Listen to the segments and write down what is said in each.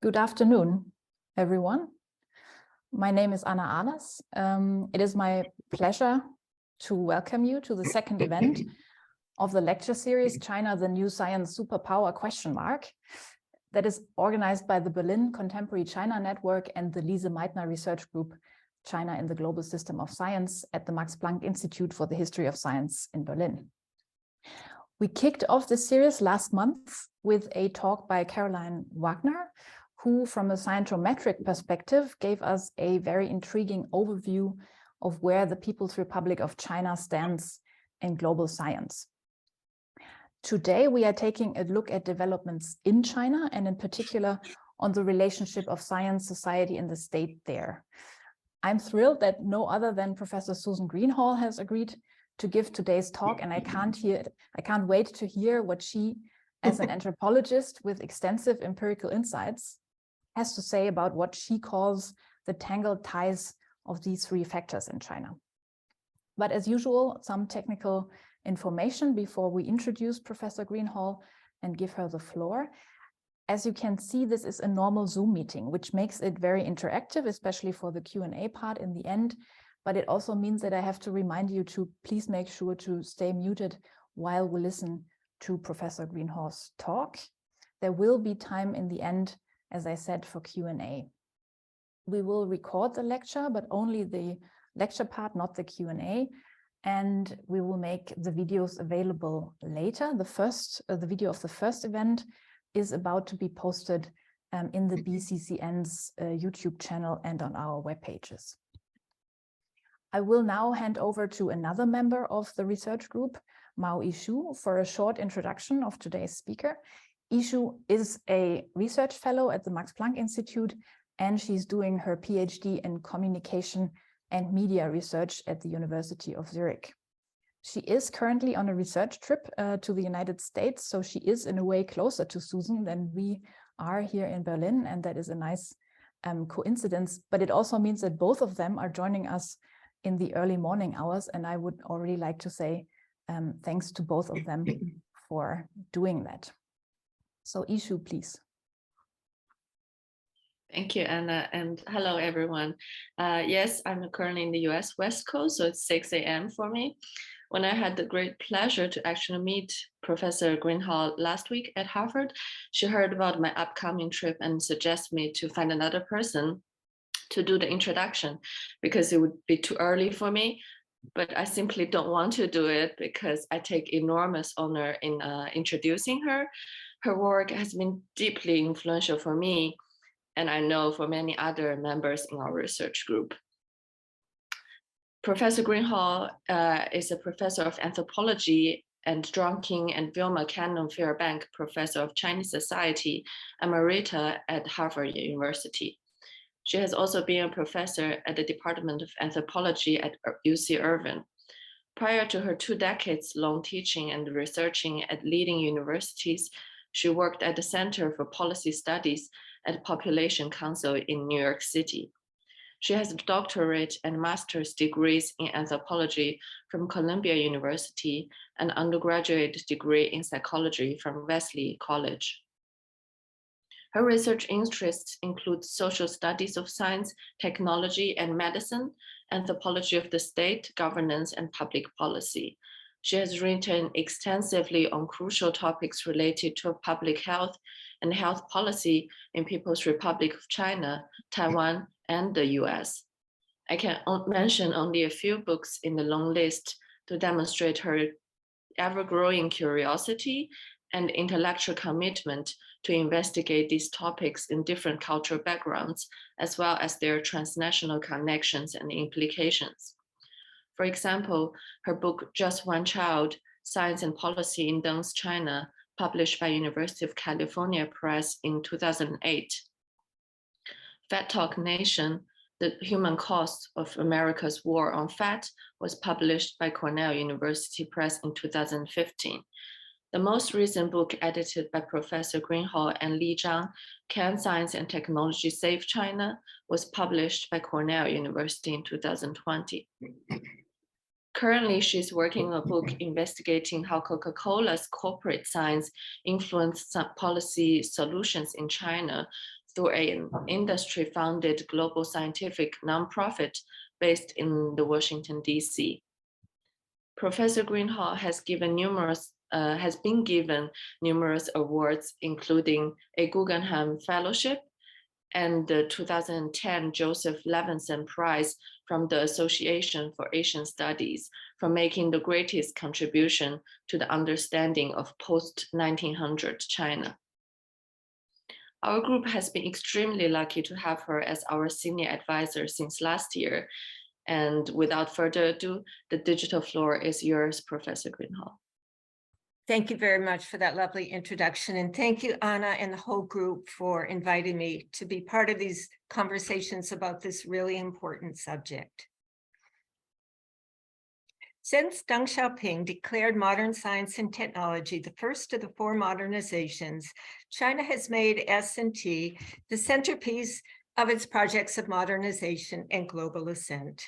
Good afternoon, everyone. My name is Anna Ahlers. It is my pleasure to welcome you to the second event of the lecture series, China, the New Science Superpower ? That is organized by the Berlin Contemporary China Network and the Lise Meitner Research Group, China in the Global System of Science at the Max Planck Institute for the History of Science in Berlin. We kicked off this series last month with a talk by Caroline Wagner, who from a scientometric perspective gave us a very intriguing overview of where the People's Republic of China stands in global science. Today, we are taking a look at developments in China and in particular on the relationship of science, society, and the state there. I'm thrilled that no other than Professor Susan Greenhalgh has agreed to give today's talk, and I can't wait to hear what she, as an anthropologist with extensive empirical insights, has to say about what she calls the tangled ties of these three factors in China. But as usual, some technical information before we introduce Professor Greenhalgh and give her the floor. As you can see, this is a normal Zoom meeting, which makes it very interactive, especially for the Q&A part in the end. But it also means that I have to remind you to please make sure to stay muted while we listen to Professor Greenhalgh's talk. There will be time in the end, as I said, for Q&A. We will record the lecture, but only the lecture part, not the Q&A. And we will make the videos available later. The video of the first event is about to be posted in the BCCN's YouTube channel and on our web pages. I will now hand over to another member of the research group, Mao Yishu, for a short introduction of today's speaker. Yishu is a research fellow at the Max Planck Institute, and she's doing her PhD in communication and media research at the University of Zurich. She is currently on a research trip to the United States, so she is in a way closer to Susan than we are here in Berlin, and that is a nice coincidence. But it also means that both of them are joining us in the early morning hours, and I would already like to say thanks to both of them for doing that. So Yishu, please. Thank you, Anna, and hello, everyone. Yes, I'm currently in the US West Coast, so it's 6 a.m. for me. When I had the great pleasure to actually meet Professor Greenhalgh last week at Harvard, she heard about my upcoming trip and suggested me to find another person to do the introduction because it would be too early for me. But I simply don't want to do it because I take enormous honor in introducing her. Her work has been deeply influential for me, and I know for many other members in our research group. Professor Greenhalgh is a professor of anthropology and John King and Vilma Cannon Fairbank Professor of Chinese Society Emerita at Harvard University. She has also been a professor at the Department of Anthropology at UC Irvine. Prior to her 2 decades-long teaching and researching at leading universities, she worked at the Center for Policy Studies at Population Council in New York City. She has a doctorate and master's degrees in anthropology from Columbia University and undergraduate degree in psychology from Wesley College. Her research interests include social studies of science, technology, and medicine, anthropology of the state, governance, and public policy. She has written extensively on crucial topics related to public health and health policy in People's Republic of China, Taiwan, and the US. I can mention only a few books in the long list to demonstrate her ever-growing curiosity and intellectual commitment to investigate these topics in different cultural backgrounds, as well as their transnational connections and implications. For example, her book, Just One Child, Science and Policy in Deng's China, published by University of California Press in 2008. Fat Talk Nation, The Human Cost of America's War on Fat, was published by Cornell University Press in 2015. The most recent book, edited by Professor Greenhalgh and Li Zhang, Can Science and Technology Save China, was published by Cornell University in 2020. Currently, she's working on a book investigating how Coca-Cola's corporate science influenced some policy solutions in China through an industry-funded global scientific nonprofit based in the Washington, D.C. Professor Greenhalgh has been given numerous awards, including a Guggenheim Fellowship and the 2010 Joseph Levinson Prize from the Association for Asian Studies for making the greatest contribution to the understanding of post-1900 China. Our group has been extremely lucky to have her as our senior advisor since last year. And without further ado, the digital floor is yours, Professor Greenhalgh. Thank you very much for that lovely introduction. And thank you, Anna, and the whole group for inviting me to be part of these conversations about this really important subject. Since Deng Xiaoping declared modern science and technology the first of the four modernizations, China has made S&T the centerpiece of its projects of modernization and global ascent.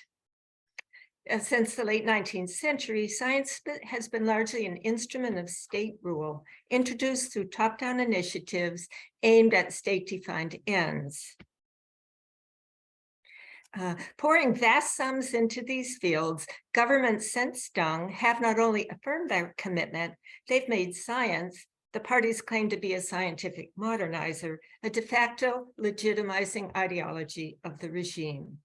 Since the late 19th century, science has been largely an instrument of state rule, introduced through top-down initiatives aimed at state-defined ends. Pouring vast sums into these fields, governments since Deng have not only affirmed their commitment, they've made science, the party's claim to be a scientific modernizer, a de facto legitimizing ideology of the regime.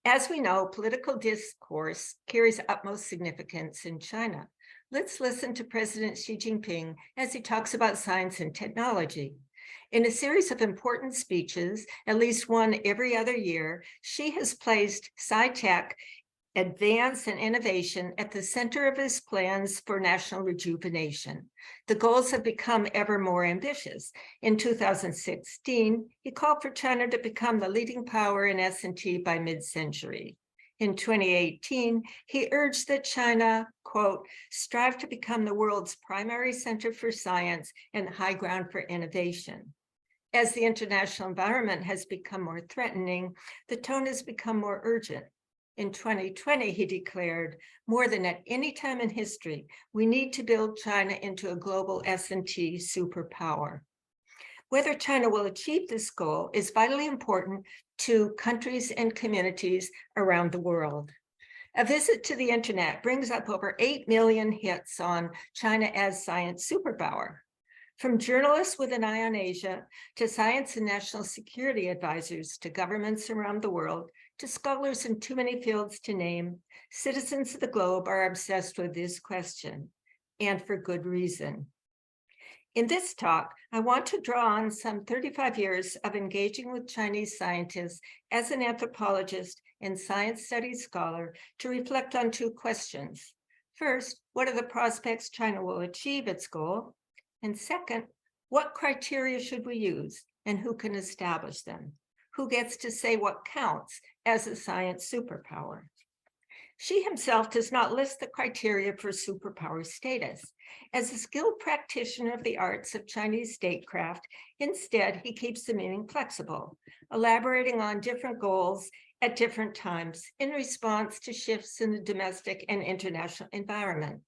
As we know, political discourse carries utmost significance in China. Let's listen to President Xi Jinping as he talks about science and technology. In a series of important speeches, at least one every other year, Xi has placed sci-tech, advance, and innovation at the center of his plans for national rejuvenation. The goals have become ever more ambitious. In 2016, he called for China to become the leading power in S&T by mid-century. In 2018, he urged that China, quote, strive to become the world's primary center for science and high ground for innovation. As the international environment has become more threatening, the tone has become more urgent. In 2020, he declared, more than at any time in history, we need to build China into a global S&T superpower. Whether China will achieve this goal is vitally important to countries and communities around the world. A visit to the internet brings up over 8 million hits on China as science superpower. From journalists with an eye on Asia, to science and national security advisors, to governments around the world, to scholars in too many fields to name, citizens of the globe are obsessed with this question, and for good reason. In this talk, I want to draw on some 35 years of engaging with Chinese scientists as an anthropologist and science studies scholar to reflect on two questions. First, what are the prospects China will achieve its goal? And second, what criteria should we use and who can establish them? Who gets to say what counts as a science superpower? Xi himself does not list the criteria for superpower status. As a skilled practitioner of the arts of Chinese statecraft, instead, he keeps the meaning flexible, elaborating on different goals at different times in response to shifts in the domestic and international environment.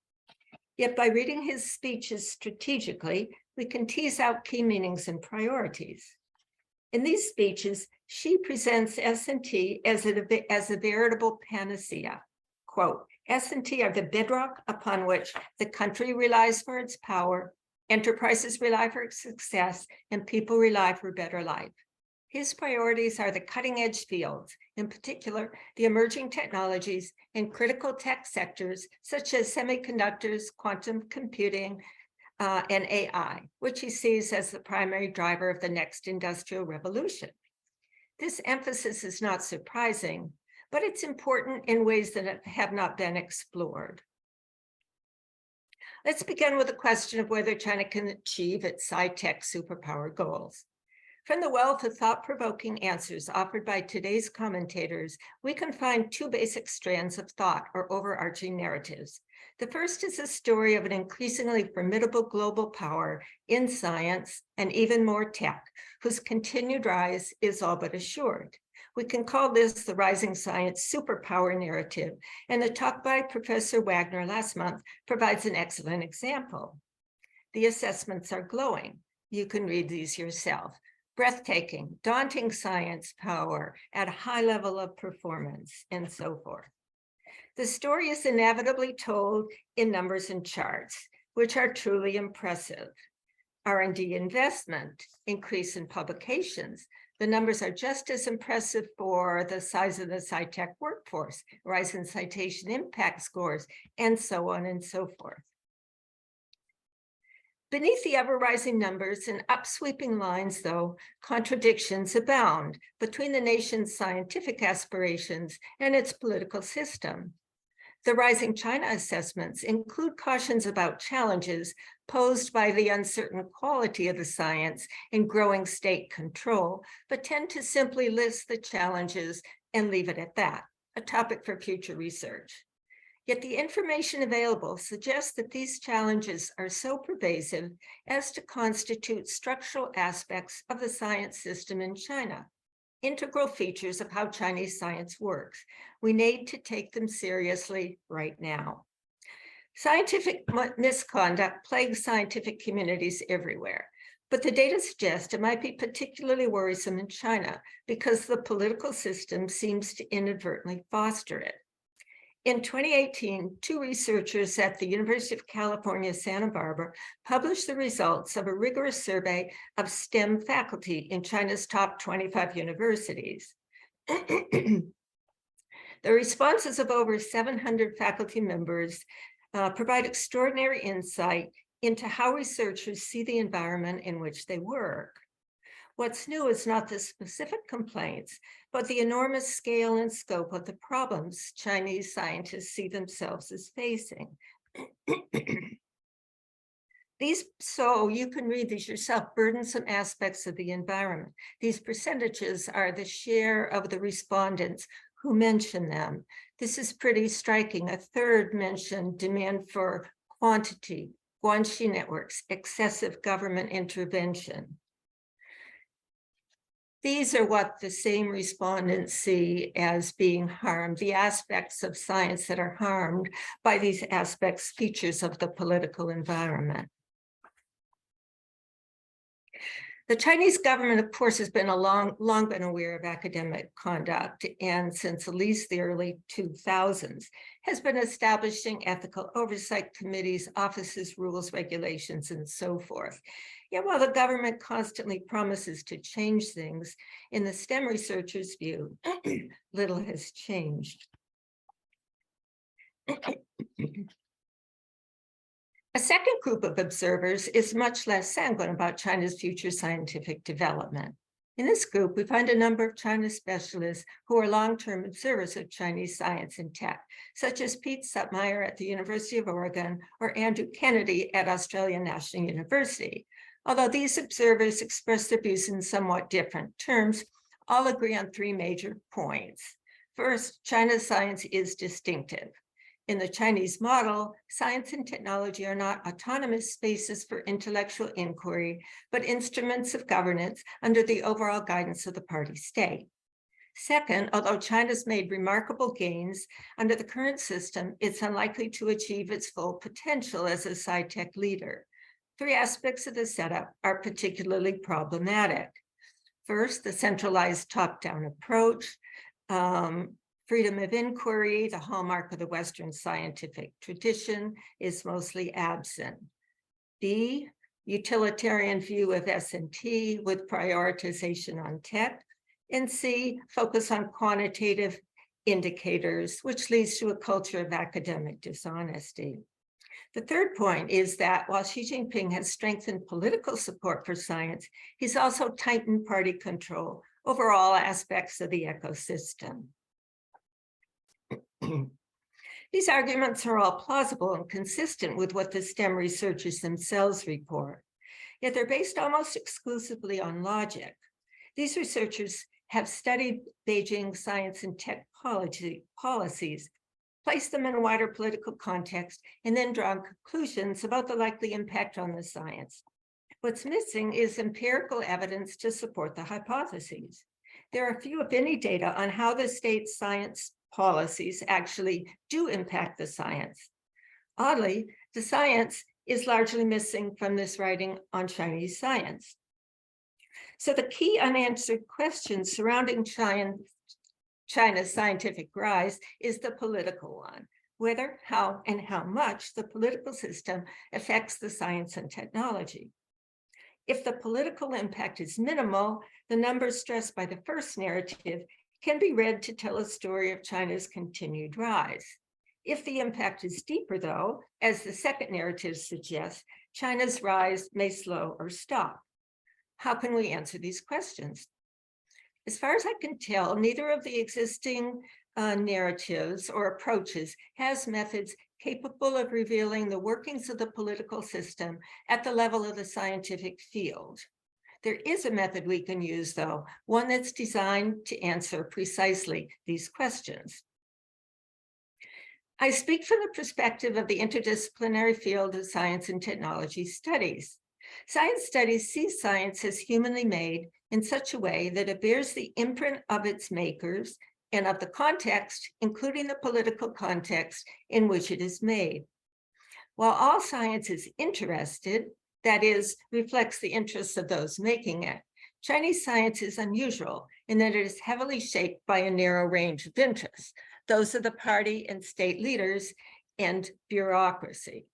Yet by reading his speeches strategically, we can tease out key meanings and priorities. In these speeches, Xi presents S&T as a veritable panacea. Quote, S&T are the bedrock upon which the country relies for its power, enterprises rely for its success, and people rely for a better life. His priorities are the cutting-edge fields, in particular, the emerging technologies in critical tech sectors such as semiconductors, quantum computing, and AI, which he sees as the primary driver of the next industrial revolution. This emphasis is not surprising, but it's important in ways that have not been explored. Let's begin with the question of whether China can achieve its sci-tech superpower goals. From the wealth of thought-provoking answers offered by today's commentators, we can find two basic strands of thought or overarching narratives. The first is a story of an increasingly formidable global power in science and even more tech, whose continued rise is all but assured. We can call this the rising science superpower narrative, and the talk by Professor Wagner last month provides an excellent example. The assessments are glowing. You can read these yourself. breathtaking, daunting science power at a high level of performance, and so forth. The story is inevitably told in numbers and charts, which are truly impressive. R&D investment, increase in publications. The numbers are just as impressive for the size of the sci-tech workforce, rise in citation impact scores, and so on and so forth. Beneath the ever-rising numbers and upsweeping lines, though, contradictions abound between the nation's scientific aspirations and its political system. The rising China assessments include cautions about challenges posed by the uncertain quality of the science and growing state control, but tend to simply list the challenges and leave it at that, a topic for future research. Yet the information available suggests that these challenges are so pervasive as to constitute structural aspects of the science system in China, integral features of how Chinese science works. We need to take them seriously right now. Scientific misconduct plagues scientific communities everywhere, but the data suggest it might be particularly worrisome in China because the political system seems to inadvertently foster it. In 2018, two researchers at the University of California, Santa Barbara published the results of a rigorous survey of STEM faculty in China's top 25 universities. The responses of over 700 faculty members provide extraordinary insight into how researchers see the environment in which they work. What's new is not the specific complaints, but the enormous scale and scope of the problems Chinese scientists see themselves as facing. So you can read these yourself, burdensome aspects of the environment. These percentages are the share of the respondents who mention them. This is pretty striking. A third mentioned demand for quantity, Guanxi networks, excessive government intervention. These are what the same respondents see as being harmed, the aspects of science that are harmed by these aspects, features of the political environment. The Chinese government, of course, has been long been aware of academic conduct, and since at least the early 2000s, has been establishing ethical oversight committees, offices, rules, regulations, and so forth. Yet while the government constantly promises to change things, in the STEM researchers' view, little has changed. A second group of observers is much less sanguine about China's future scientific development. In this group, we find a number of China specialists who are long-term observers of Chinese science and tech, such as Pete Suttmeyer at the University of Oregon or Andrew Kennedy at Australian National University. Although these observers express their views in somewhat different terms, all agree on three major points. First, China's science is distinctive. In the Chinese model, science and technology are not autonomous spaces for intellectual inquiry, but instruments of governance under the overall guidance of the party state. Second, although China's made remarkable gains under the current system, it's unlikely to achieve its full potential as a sci-tech leader. Three aspects of the setup are particularly problematic. First, the centralized top-down approach. Freedom of inquiry, the hallmark of the Western scientific tradition, is mostly absent. B, utilitarian view of S&T with prioritization on tech. And C, focus on quantitative indicators, which leads to a culture of academic dishonesty. The third point is that while Xi Jinping has strengthened political support for science, he's also tightened party control over all aspects of the ecosystem. These arguments are all plausible and consistent with what the STEM researchers themselves report, yet they're based almost exclusively on logic. These researchers have studied Beijing science and tech policies, placed them in a wider political context, and then drawn conclusions about the likely impact on the science. What's missing is empirical evidence to support the hypotheses. There are few, if any, data on how the state's science policies actually do impact the science. Oddly, the science is largely missing from this writing on Chinese science. So the key unanswered question surrounding China's scientific rise is the political one: whether, how, and how much the political system affects the science and technology. If the political impact is minimal, the numbers stressed by the first narrative can be read to tell a story of China's continued rise. If the impact is deeper, though, as the second narrative suggests, China's rise may slow or stop. How can we answer these questions? As far as I can tell, neither of the existing narratives or approaches has methods capable of revealing the workings of the political system at the level of the scientific field. There is a method we can use, though, one that's designed to answer precisely these questions. I speak from the perspective of the interdisciplinary field of science and technology studies. Science studies see science as humanly made in such a way that it bears the imprint of its makers and of the context, including the political context in which it is made. While all science is interested, that is, reflects the interests of those making it, Chinese science is unusual in that it is heavily shaped by a narrow range of interests, those of the party and state leaders and bureaucracy.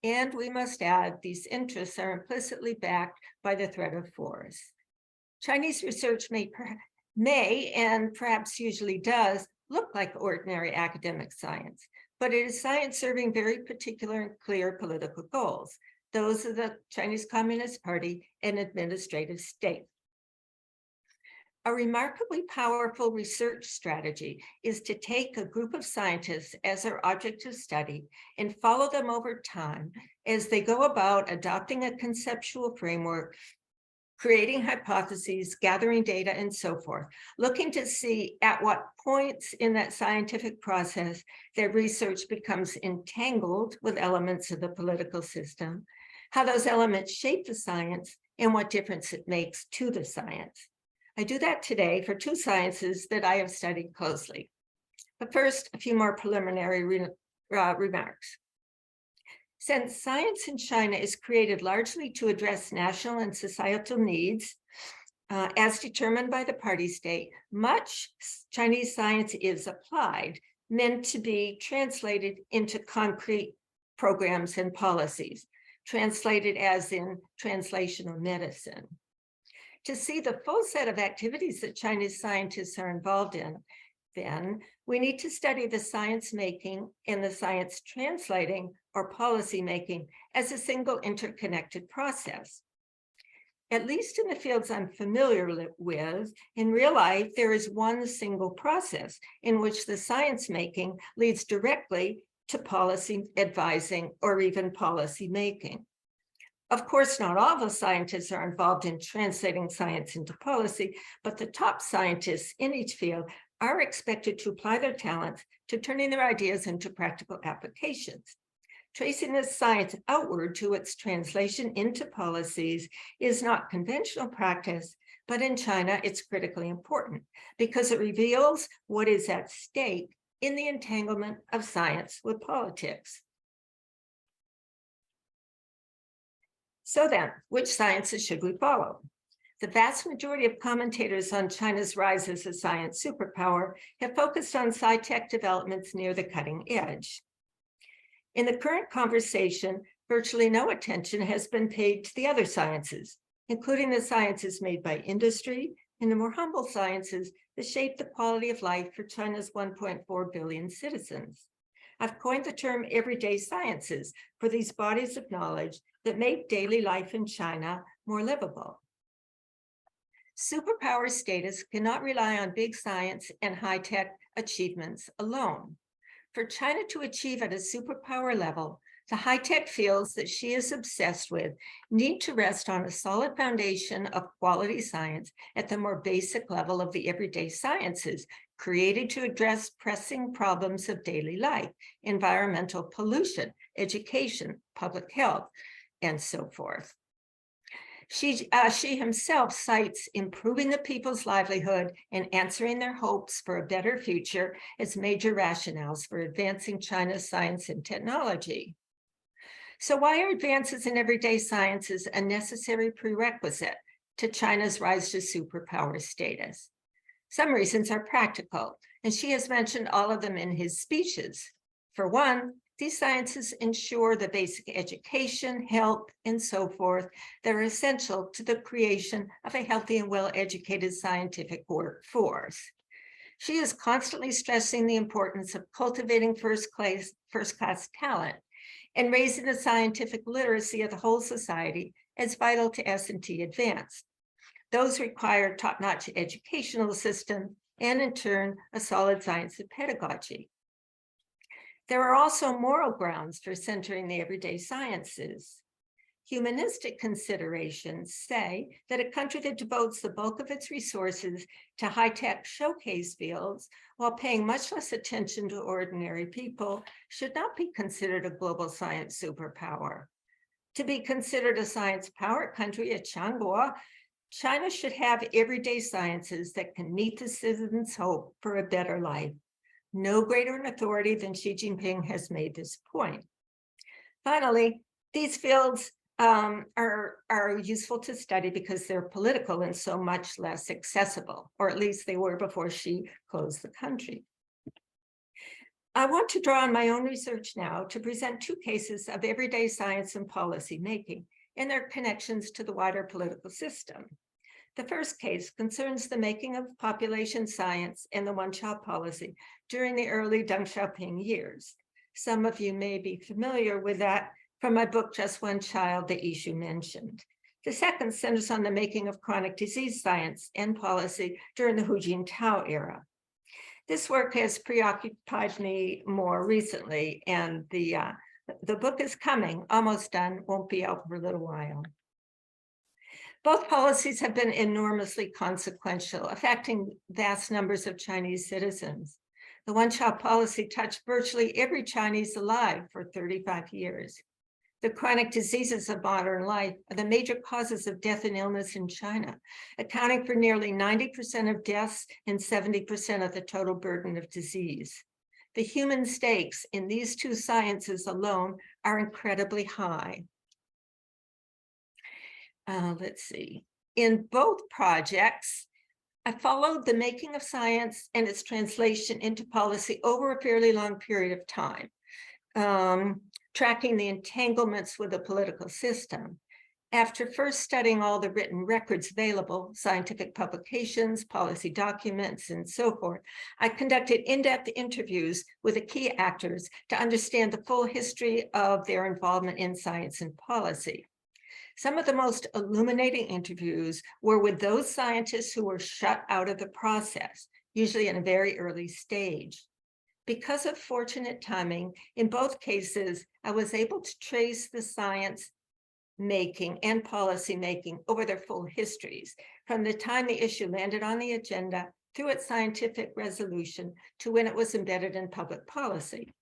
And we must add, these interests are implicitly backed by the threat of force. Chinese research may and perhaps usually does look like ordinary academic science, but it is science serving very particular and clear political goals, those of the Chinese Communist Party and administrative state. A remarkably powerful research strategy is to take a group of scientists as their object of study and follow them over time as they go about adopting a conceptual framework, creating hypotheses, gathering data, and so forth, looking to see at what points in that scientific process their research becomes entangled with elements of the political system, how those elements shape the science, and what difference it makes to the science. I do that today for two sciences that I have studied closely. But first, a few more preliminary remarks. Since science in China is created largely to address national and societal needs, as determined by the party state, much Chinese science is applied, meant to be translated into concrete programs and policies, translated as in translational medicine. To see the full set of activities that Chinese scientists are involved in, then we need to study the science making and the science translating or policy making as a single interconnected process. At least in the fields I'm familiar with, in real life, there is one single process in which the science making leads directly to policy advising or even policy making. Of course, not all the scientists are involved in translating science into policy, but the top scientists in each field are expected to apply their talents to turning their ideas into practical applications. Tracing this science outward to its translation into policies is not conventional practice, but in China, it's critically important because it reveals what is at stake in the entanglement of science with politics. So then, which sciences should we follow? The vast majority of commentators on China's rise as a science superpower have focused on sci-tech developments near the cutting edge. In the current conversation, virtually no attention has been paid to the other sciences, including the sciences made by industry and the more humble sciences that shape the quality of life for China's 1.4 billion citizens. I've coined the term everyday sciences for these bodies of knowledge that make daily life in China more livable. Superpower status cannot rely on big science and high-tech achievements alone. For China to achieve at a superpower level, the high-tech fields that she is obsessed with need to rest on a solid foundation of quality science at the more basic level of the everyday sciences, created to address pressing problems of daily life, environmental pollution, education, public health, and so forth. She himself cites improving the people's livelihood and answering their hopes for a better future as major rationales for advancing China's science and technology. So why are advances in everyday sciences a necessary prerequisite to China's rise to superpower status. Some reasons are practical, and she has mentioned all of them in his speeches. For one, these sciences ensure the basic education, health, and so forth that are essential to the creation of a healthy and well-educated scientific workforce. She is constantly stressing the importance of cultivating first-class talent and raising the scientific literacy of the whole society as vital to S&T advance. Those require top-notch educational system and, in turn, a solid science of pedagogy. There are also moral grounds for centering the everyday sciences. Humanistic considerations say that a country that devotes the bulk of its resources to high-tech showcase fields while paying much less attention to ordinary people should not be considered a global science superpower. To be considered a science power country at Changhua, China should have everyday sciences that can meet the citizens' hope for a better life. No greater an authority than Xi Jinping has made this point. Finally, these fields are useful to study because they're political and so much less accessible, or at least they were before Xi closed the country. I want to draw on my own research now to present two cases of everyday science and policy making and their connections to the wider political system. The first case concerns the making of population science and the one-child policy during the early Deng Xiaoping years. Some of you may be familiar with that from my book, Just One Child, that Yishu mentioned. The second centers on the making of chronic disease science and policy during the Hu Jintao era. This work has preoccupied me more recently, and the book is coming, almost done, won't be out for a little while. Both policies have been enormously consequential, affecting vast numbers of Chinese citizens. The one-child policy touched virtually every Chinese alive for 35 years. The chronic diseases of modern life are the major causes of death and illness in China, accounting for nearly 90% of deaths and 70% of the total burden of disease. The human stakes in these two sciences alone are incredibly high. Let's see. In both projects, I followed the making of science and its translation into policy over a fairly long period of time, tracking the entanglements with the political system. After first studying all the written records available, scientific publications, policy documents, and so forth, I conducted in-depth interviews with the key actors to understand the full history of their involvement in science and policy. Some of the most illuminating interviews were with those scientists who were shut out of the process, usually in a very early stage. Because of fortunate timing, in both cases, I was able to trace the science making and policy making over their full histories, from the time the issue landed on the agenda through its scientific resolution to when it was embedded in public policy.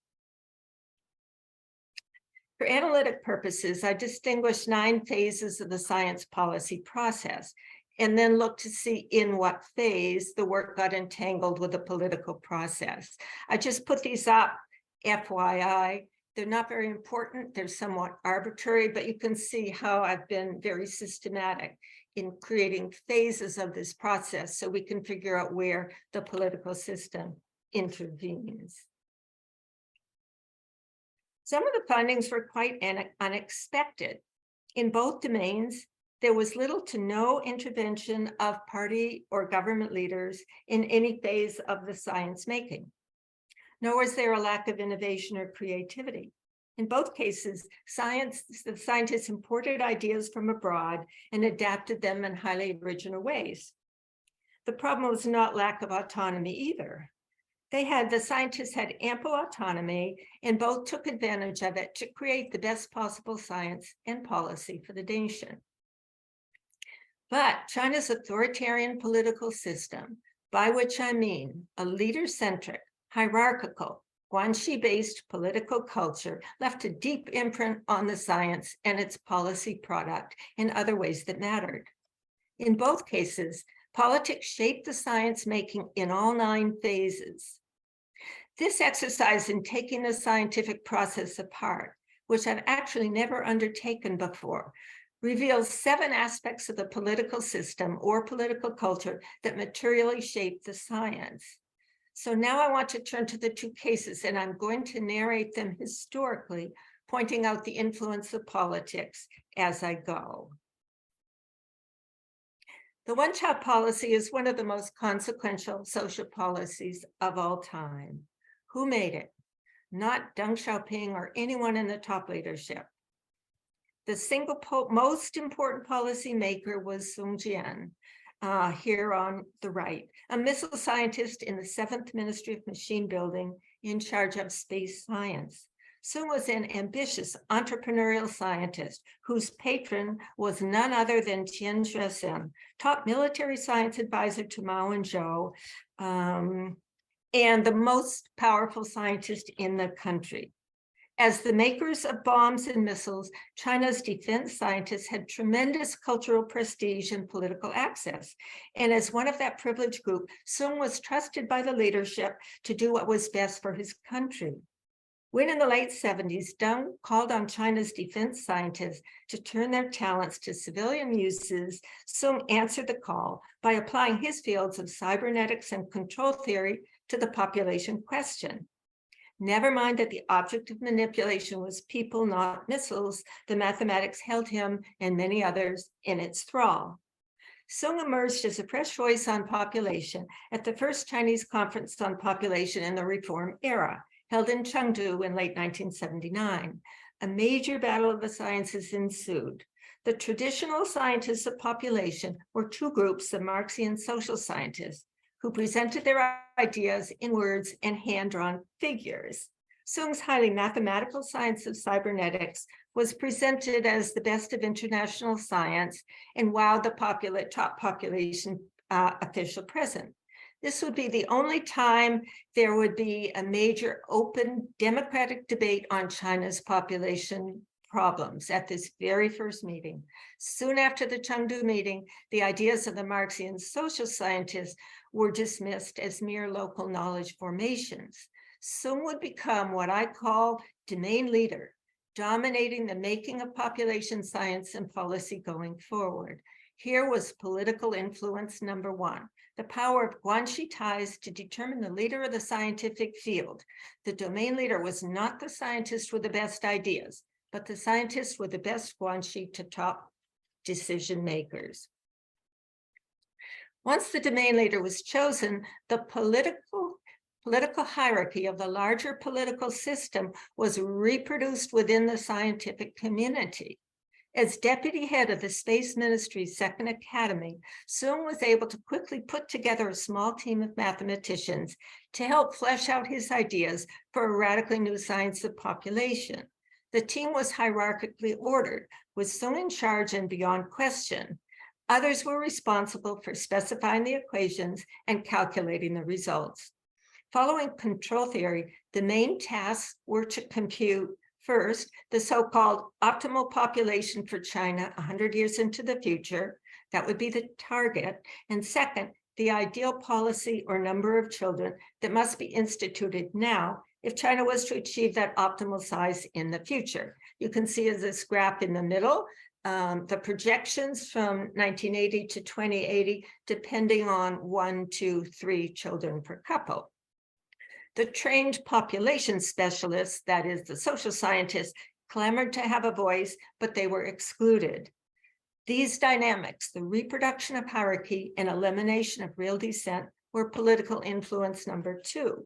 For analytic purposes, I distinguished 9 phases of the science policy process, and then looked to see in what phase the work got entangled with the political process. I just put these up, FYI. They're not very important, they're somewhat arbitrary, but you can see how I've been very systematic in creating phases of this process so we can figure out where the political system intervenes. Some of the findings were quite unexpected. In both domains, there was little to no intervention of party or government leaders in any phase of the science making, nor was there a lack of innovation or creativity. In both cases, the scientists imported ideas from abroad and adapted them in highly original ways. The problem was not lack of autonomy either. The scientists had ample autonomy and both took advantage of it to create the best possible science and policy for the nation. But China's authoritarian political system, by which I mean a leader-centric, hierarchical, Guanxi-based political culture, left a deep imprint on the science and its policy product in other ways that mattered. In both cases, politics shaped the science making in all 9 phases. This exercise in taking the scientific process apart, which I've actually never undertaken before, reveals 7 aspects of the political system or political culture that materially shape the science. So now I want to turn to the 2 cases, and I'm going to narrate them historically, pointing out the influence of politics as I go. The one-child policy is one of the most consequential social policies of all time. Who made it? Not Deng Xiaoping or anyone in the top leadership. The single most important policy maker was Sung Jian, here on the right, a missile scientist in the 7th Ministry of Machine Building in charge of space science. Sung was an ambitious entrepreneurial scientist whose patron was none other than Tian Xuesen, top military science advisor to Mao and Zhou, and the most powerful scientist in the country. As the makers of bombs and missiles, China's defense scientists had tremendous cultural prestige and political access. And as one of that privileged group, Sung was trusted by the leadership to do what was best for his country. When in the late 70s, Deng called on China's defense scientists to turn their talents to civilian uses, Sung answered the call by applying his fields of cybernetics and control theory to the population question. Never mind that the object of manipulation was people, not missiles, the mathematics held him and many others in its thrall. Sung emerged as a fresh voice on population at the first Chinese conference on population in the reform era, held in Chengdu in late 1979. A major battle of the sciences ensued. The traditional scientists of population were 2 groups of Marxian social scientists who presented their ideas in words and hand-drawn figures. Sung's highly mathematical science of cybernetics was presented as the best of international science and wowed the top population official present. This would be the only time there would be a major open democratic debate on China's population problems at this very first meeting. Soon after the Chengdu meeting, the ideas of the Marxian social scientists were dismissed as mere local knowledge formations. Sung would become what I call domain leader, dominating the making of population science and policy going forward. Here was political influence number 1, the power of guanxi ties to determine the leader of the scientific field. The domain leader was not the scientist with the best ideas, but the scientists with the best guanxi to top decision makers. Once the domain leader was chosen, the political hierarchy of the larger political system was reproduced within the scientific community. As deputy head of the Space Ministry's 2nd Academy, Sung was able to quickly put together a small team of mathematicians to help flesh out his ideas for a radically new science of population. The team was hierarchically ordered, with Sung in charge and beyond question. Others were responsible for specifying the equations and calculating the results. Following control theory, the main tasks were to compute, first, the so-called optimal population for China 100 years into the future. That would be the target. And second, the ideal policy or number of children that must be instituted now if China was to achieve that optimal size in the future. You can see as this graph in the middle, the projections from 1980 to 2080, depending on 1, 2, 3 children per couple. The trained population specialists, that is the social scientists, clamored to have a voice, but they were excluded. These dynamics, the reproduction of hierarchy and elimination of real descent, were political influence number 2.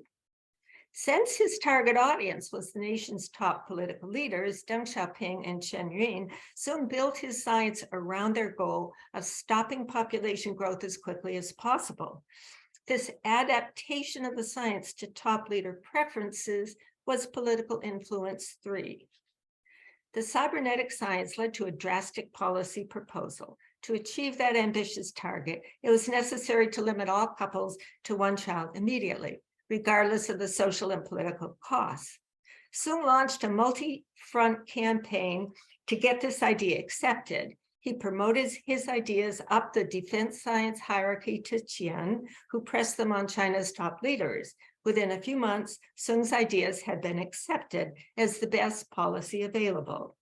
Since his target audience was the nation's top political leaders, Deng Xiaoping and Chen Yun, Sung built his science around their goal of stopping population growth as quickly as possible. This adaptation of the science to top leader preferences was political influence 3. The cybernetic science led to a drastic policy proposal. To achieve that ambitious target, it was necessary to limit all couples to 1 child immediately, regardless of the social and political costs. Sung launched a multi-front campaign to get this idea accepted. He promoted his ideas up the defense science hierarchy to Qian, who pressed them on China's top leaders. Within a few months, Sung's ideas had been accepted as the best policy available.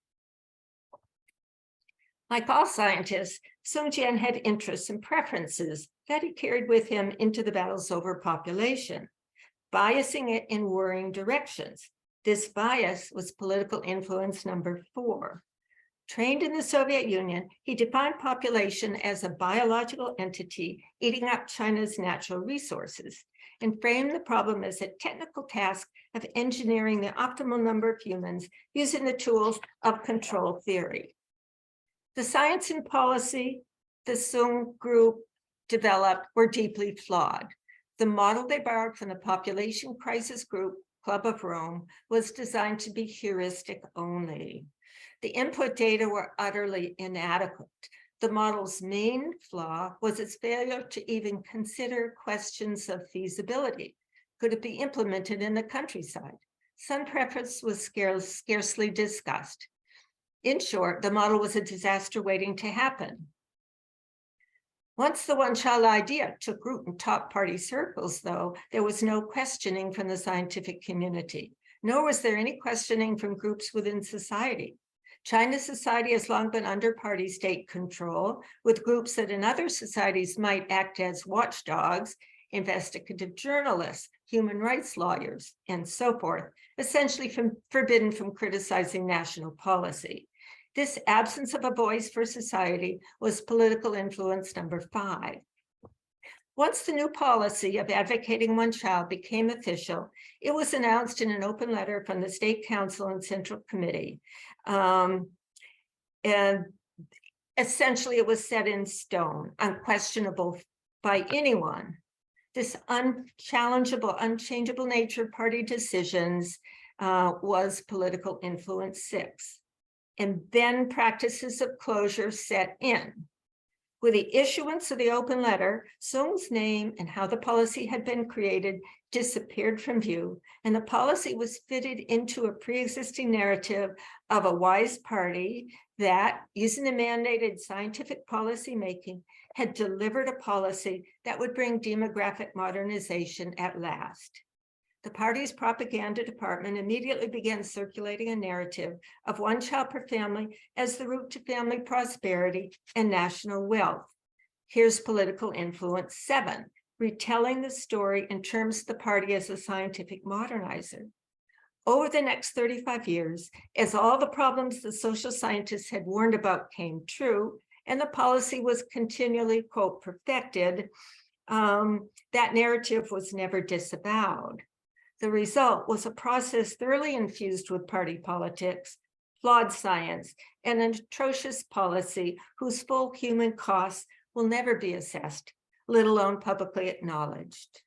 Like all scientists, Sun Jian had interests and preferences that he carried with him into the battles over population, biasing it in worrying directions. This bias was political influence number 4. Trained in the Soviet Union, he defined population as a biological entity eating up China's natural resources and framed the problem as a technical task of engineering the optimal number of humans using the tools of control theory. The science and policy the Sun group developed were deeply flawed. The model they borrowed from the population crisis group, Club of Rome, was designed to be heuristic only. The input data were utterly inadequate. The model's main flaw was its failure to even consider questions of feasibility. Could it be implemented in the countryside? Sun preference was scarcely discussed. In short, the model was a disaster waiting to happen. Once the one-child idea took root in top party circles, though, there was no questioning from the scientific community, nor was there any questioning from groups within society. China's society has long been under party state control, with groups that in other societies might act as watchdogs, investigative journalists, human rights lawyers, and so forth, essentially forbidden from criticizing national policy. This absence of a voice for society was political influence number 5. Once the new policy of advocating one child became official, it was announced in an open letter from the State Council and Central Committee. And essentially it was set in stone, unquestionable by anyone. This unchallengeable, unchangeable nature of party decisions was political influence 6. And then practices of closure set in. With the issuance of the open letter, Sun's name and how the policy had been created disappeared from view, and the policy was fitted into a pre-existing narrative of a wise party that, using the mandated scientific policy making, had delivered a policy that would bring demographic modernization at last. The party's propaganda department immediately began circulating a narrative of one child per family as the route to family prosperity and national wealth. Here's political influence 7, retelling the story in terms of the party as a scientific modernizer. Over the next 35 years, as all the problems the social scientists had warned about came true, and the policy was continually, quote, perfected, that narrative was never disavowed. The result was a process thoroughly infused with party politics, flawed science, and an atrocious policy whose full human costs will never be assessed, let alone publicly acknowledged.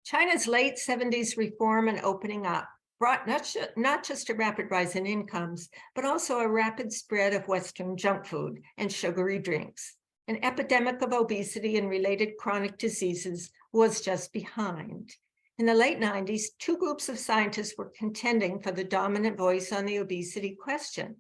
China's late 70s reform and opening up brought not just a rapid rise in incomes, but also a rapid spread of Western junk food and sugary drinks. An epidemic of obesity and related chronic diseases was just behind. In the late 90s, 2 groups of scientists were contending for the dominant voice on the obesity question.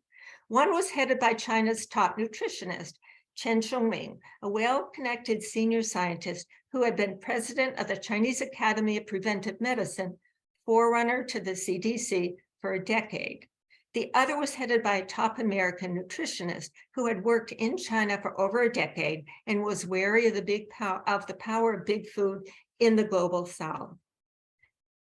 One was headed by China's top nutritionist, Chen Shengming, a well-connected senior scientist who had been president of the Chinese Academy of Preventive Medicine, forerunner to the CDC, for a decade. The other was headed by a top American nutritionist who had worked in China for over a decade and was wary of the power of big food in the global South.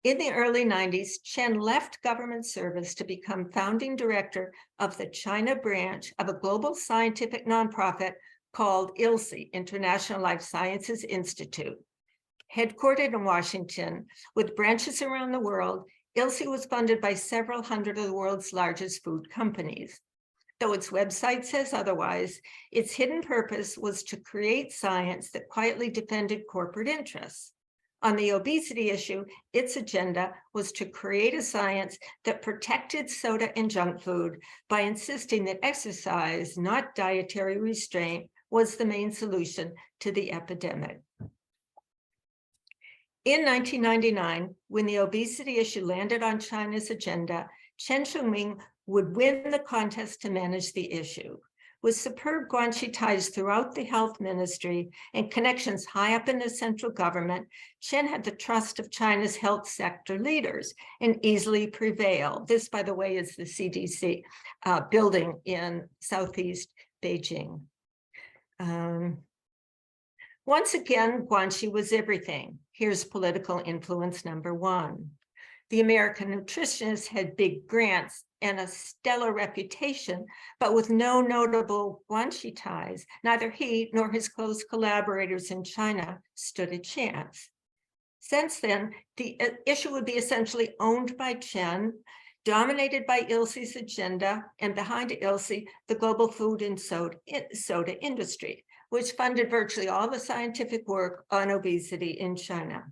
In the early 90s, Chen left government service to become founding director of the China branch of a global scientific nonprofit called ILSI, International Life Sciences Institute. Headquartered in Washington, with branches around the world, ILSI was funded by several hundred of the world's largest food companies. Though its website says otherwise, its hidden purpose was to create science that quietly defended corporate interests. On the obesity issue, its agenda was to create a science that protected soda and junk food by insisting that exercise, not dietary restraint, was the main solution to the epidemic. In 1999, when the obesity issue landed on China's agenda, Chen Shengming would win the contest to manage the issue. With superb Guanxi ties throughout the health ministry and connections high up in the central government, Chen had the trust of China's health sector leaders and easily prevailed. This, by the way, is the CDC building in Southeast Beijing. Once again, Guanxi was everything. Here's political influence number one. The American nutritionist had big grants and a stellar reputation, but with no notable Guanxi ties, neither he nor his close collaborators in China stood a chance. Since then, the issue would be essentially owned by Chen, dominated by Ilse's agenda, and behind Ilse, the global food and soda industry, which funded virtually all the scientific work on obesity in China.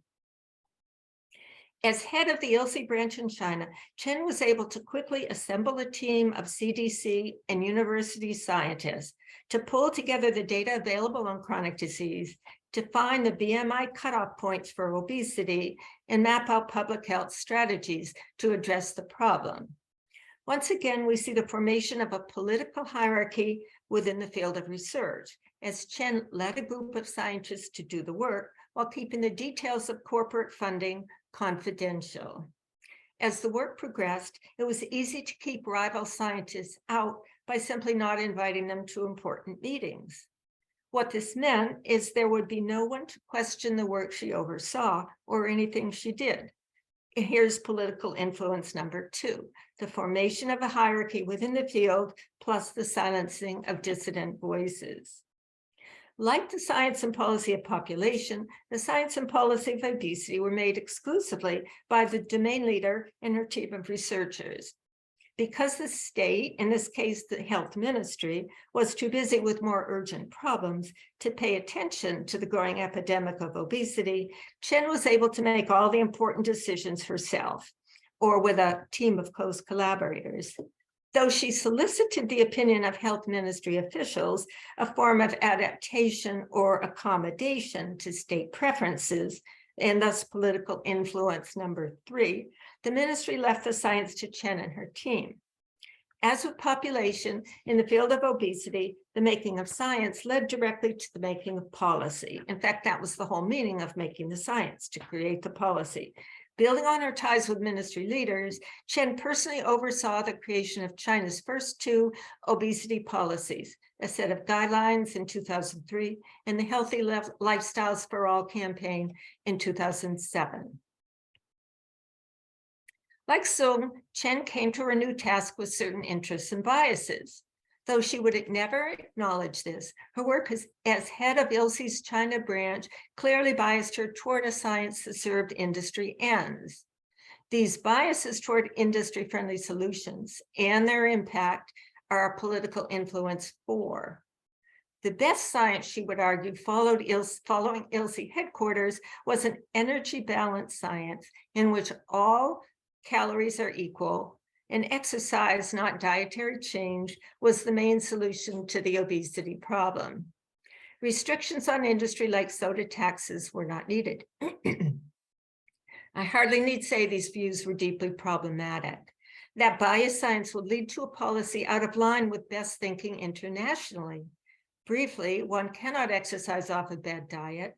As head of the Ilse branch in China, Chen was able to quickly assemble a team of CDC and university scientists to pull together the data available on chronic disease, to find the BMI cutoff points for obesity, and map out public health strategies to address the problem. Once again, we see the formation of a political hierarchy within the field of research, as Chen led a group of scientists to do the work while keeping the details of corporate funding confidential. As the work progressed, it was easy to keep rival scientists out by simply not inviting them to important meetings. What this meant is there would be no one to question the work she oversaw or anything she did. And here's political influence number two, the formation of a hierarchy within the field, plus the silencing of dissident voices. Like the science and policy of population, the science and policy of obesity were made exclusively by the domain leader and her team of researchers. Because the state, in this case, the health ministry, was too busy with more urgent problems to pay attention to the growing epidemic of obesity, Chen was able to make all the important decisions herself, or with a team of close collaborators. Though she solicited the opinion of health ministry officials, a form of adaptation or accommodation to state preferences, and thus political influence number three, the ministry left the science to Chen and her team. As with population, in the field of obesity, the making of science led directly to the making of policy. In fact, that was the whole meaning of making the science, to create the policy. Building on her ties with ministry leaders, Chen personally oversaw the creation of China's first two obesity policies, a set of guidelines in 2003 and the Healthy Lifestyles for All campaign in 2007. Like Sung, Chen came to her new task with certain interests and biases. Though she would never acknowledge this, her work as head of Ilse's China branch clearly biased her toward a science that served industry ends. These biases toward industry-friendly solutions and their impact are a political influence for. The best science, she would argue, following Ilse headquarters was an energy balance science in which all calories are equal, and exercise, not dietary change, was the main solution to the obesity problem. Restrictions on industry like soda taxes were not needed. I hardly need say these views were deeply problematic. That biased science would lead to a policy out of line with best thinking internationally. Briefly, one cannot exercise off a bad diet.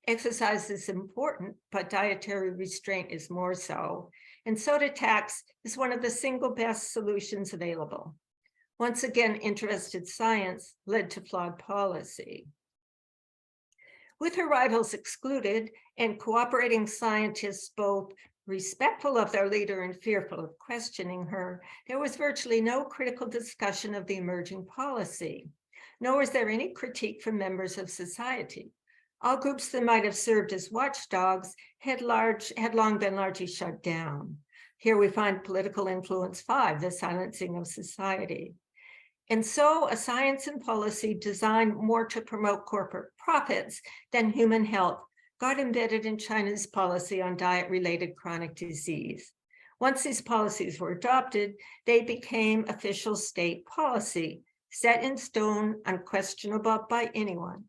Exercise is important, but dietary restraint is more so. And soda tax is one of the single best solutions available. Once again, interested science led to flawed policy. With her rivals excluded and cooperating scientists both respectful of their leader and fearful of questioning her, there was virtually no critical discussion of the emerging policy, nor was there any critique from members of society. All groups that might have served as watchdogs had long been largely shut down. Here we find political influence 5, the silencing of society. And so a science and policy designed more to promote corporate profits than human health got embedded in China's policy on diet-related chronic disease. Once these policies were adopted, they became official state policy, set in stone, unquestionable by anyone.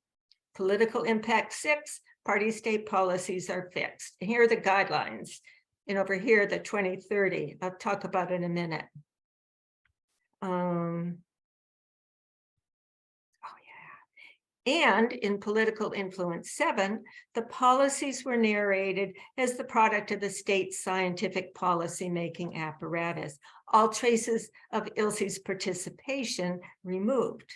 Political impact 6, party state policies are fixed. And here are the guidelines. And over here, the 2030, I'll talk about it in a minute. And in Political Influence 7, the policies were narrated as the product of the state's scientific policy-making apparatus, all traces of Ilse's participation removed.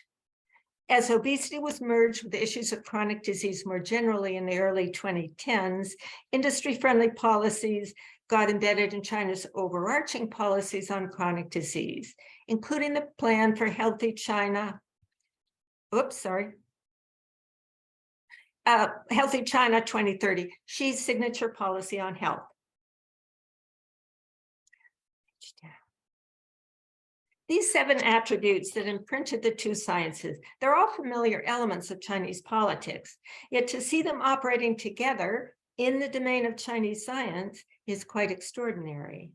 As obesity was merged with issues of chronic disease more generally in the early 2010s, industry-friendly policies got embedded in China's overarching policies on chronic disease, including the plan for Healthy China, Healthy China 2030, Xi's signature policy on health. These 7 attributes that imprinted the two sciences, they're all familiar elements of Chinese politics, yet to see them operating together in the domain of Chinese science is quite extraordinary.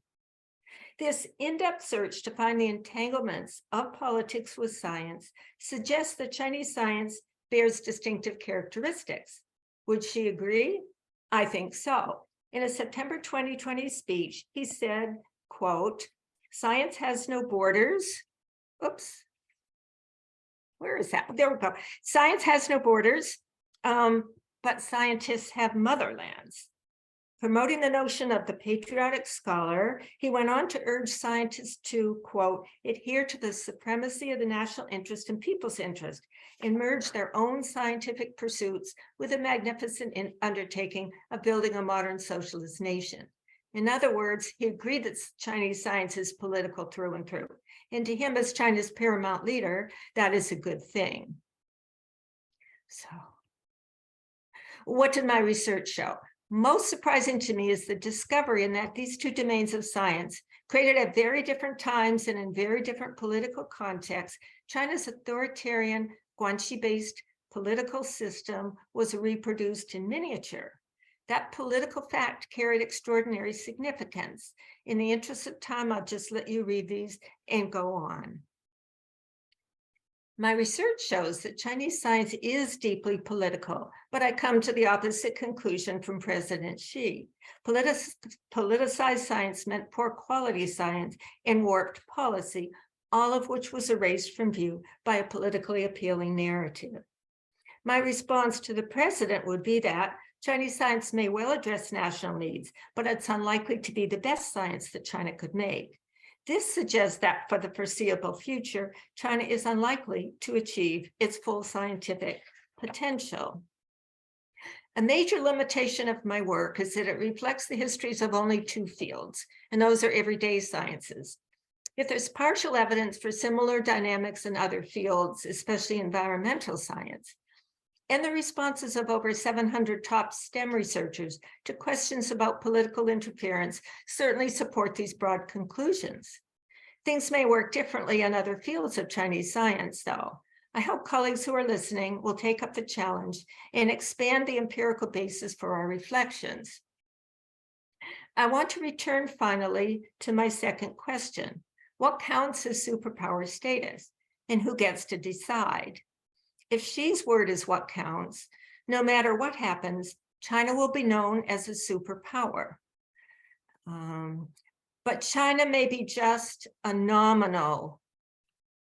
This in-depth search to find the entanglements of politics with science suggests that Chinese science bears distinctive characteristics. Would she agree? I think so. In a September 2020 speech, he said, quote, "Science has no borders." Oops. Where is that? There we go. "Science has no borders, but scientists have motherlands." Promoting the notion of the patriotic scholar, he went on to urge scientists to, quote, "adhere to the supremacy of the national interest and people's interest, and merge their own scientific pursuits with the magnificent undertaking of building a modern socialist nation." In other words, he agreed that Chinese science is political through and through. And to him, as China's paramount leader, that is a good thing. So, what did my research show? Most surprising to me is the discovery in that these two domains of science, created at very different times and in very different political contexts, China's authoritarian, Guanxi-based political system was reproduced in miniature. That political fact carried extraordinary significance. In the interest of time, I'll just let you read these and go on. My research shows that Chinese science is deeply political, but I come to the opposite conclusion from President Xi. Politicized science meant poor quality science and warped policy, all of which was erased from view by a politically appealing narrative. My response to the president would be that Chinese science may well address national needs, but it's unlikely to be the best science that China could make. This suggests that for the foreseeable future, China is unlikely to achieve its full scientific potential. A major limitation of my work is that it reflects the histories of only 2 fields, and those are everyday sciences. If there's partial evidence for similar dynamics in other fields, especially environmental science, and the responses of over 700 top STEM researchers to questions about political interference certainly support these broad conclusions. Things may work differently in other fields of Chinese science, though. I hope colleagues who are listening will take up the challenge and expand the empirical basis for our reflections. I want to return finally to my second question. What counts as superpower status, and who gets to decide? If Xi's word is what counts, no matter what happens, China will be known as a superpower. But China may be just a nominal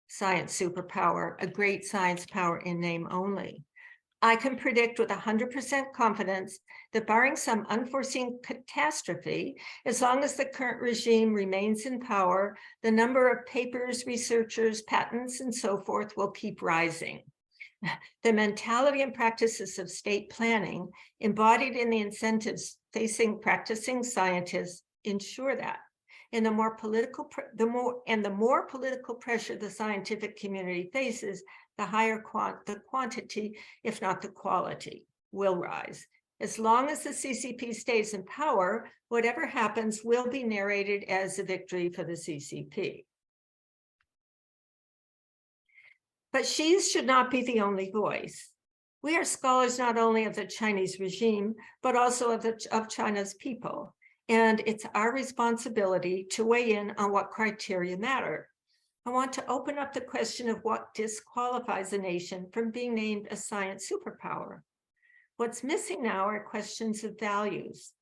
science superpower, a great science power in name only. I can predict with 100% confidence that barring some unforeseen catastrophe, as long as the current regime remains in power, the number of papers, researchers, patents, and so forth will keep rising. The mentality and practices of state planning embodied in the incentives facing practicing scientists ensure that. And the more political pressure the scientific community faces, the higher the quantity, if not the quality, will rise. As long as the CCP stays in power, whatever happens will be narrated as a victory for the CCP. But Xi should not be the only voice. We are scholars not only of the Chinese regime, but also of China's people. And it's our responsibility to weigh in on what criteria matter. I want to open up the question of what disqualifies a nation from being named a science superpower. What's missing now are questions of values.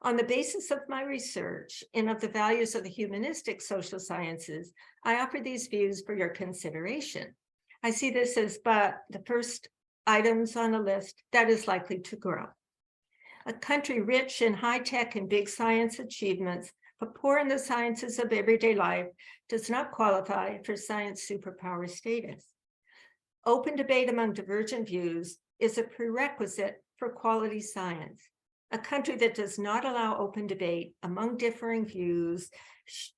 On the basis of my research and of the values of the humanistic social sciences, I offer these views for your consideration. I see this as but the first items on a list that is likely to grow. A country rich in high tech and big science achievements, but poor in the sciences of everyday life, does not qualify for science superpower status. Open debate among divergent views is a prerequisite for quality science. A country that does not allow open debate among differing views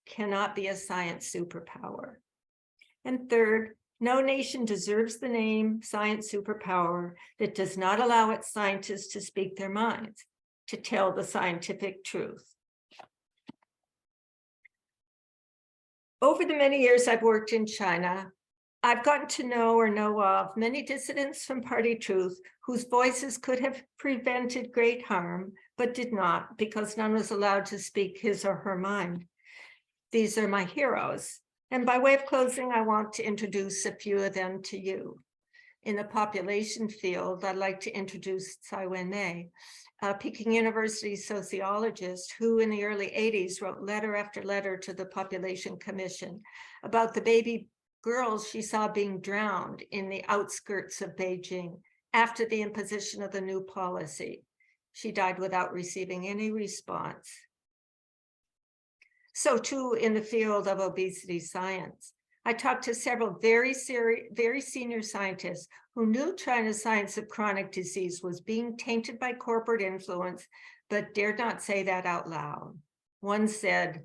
cannot be a science superpower. And third, no nation deserves the name science superpower that does not allow its scientists to speak their minds, to tell the scientific truth. Over the many years I've worked in China, I've gotten to know or know of many dissidents from party truth whose voices could have prevented great harm, but did not because none was allowed to speak his or her mind. These are my heroes. And by way of closing, I want to introduce a few of them to you. In the population field, I'd like to introduce Tsai Wen-mei, a Peking University sociologist who in the early 80s wrote letter after letter to the Population Commission about the baby girls she saw being drowned in the outskirts of Beijing after the imposition of the new policy. She died without receiving any response. So too in the field of obesity science. I talked to several very senior scientists who knew China's science of chronic disease was being tainted by corporate influence, but dared not say that out loud. One said,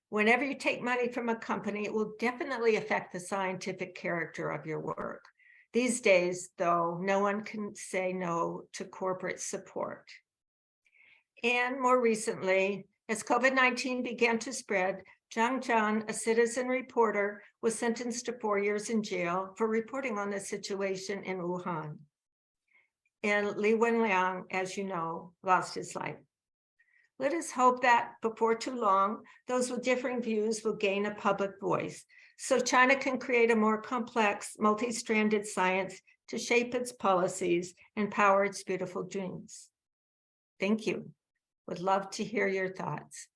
whenever you take money from a company, it will definitely affect the scientific character of your work. These days, though, no one can say no to corporate support. And more recently, as COVID-19 began to spread, Zhang Zhan, a citizen reporter, was sentenced to 4 years in jail for reporting on the situation in Wuhan. And Li Wenliang, as you know, lost his life. Let us hope that before too long, those with differing views will gain a public voice, so China can create a more complex, multi-stranded science to shape its policies and power its beautiful dreams. Thank you. Would love to hear your thoughts.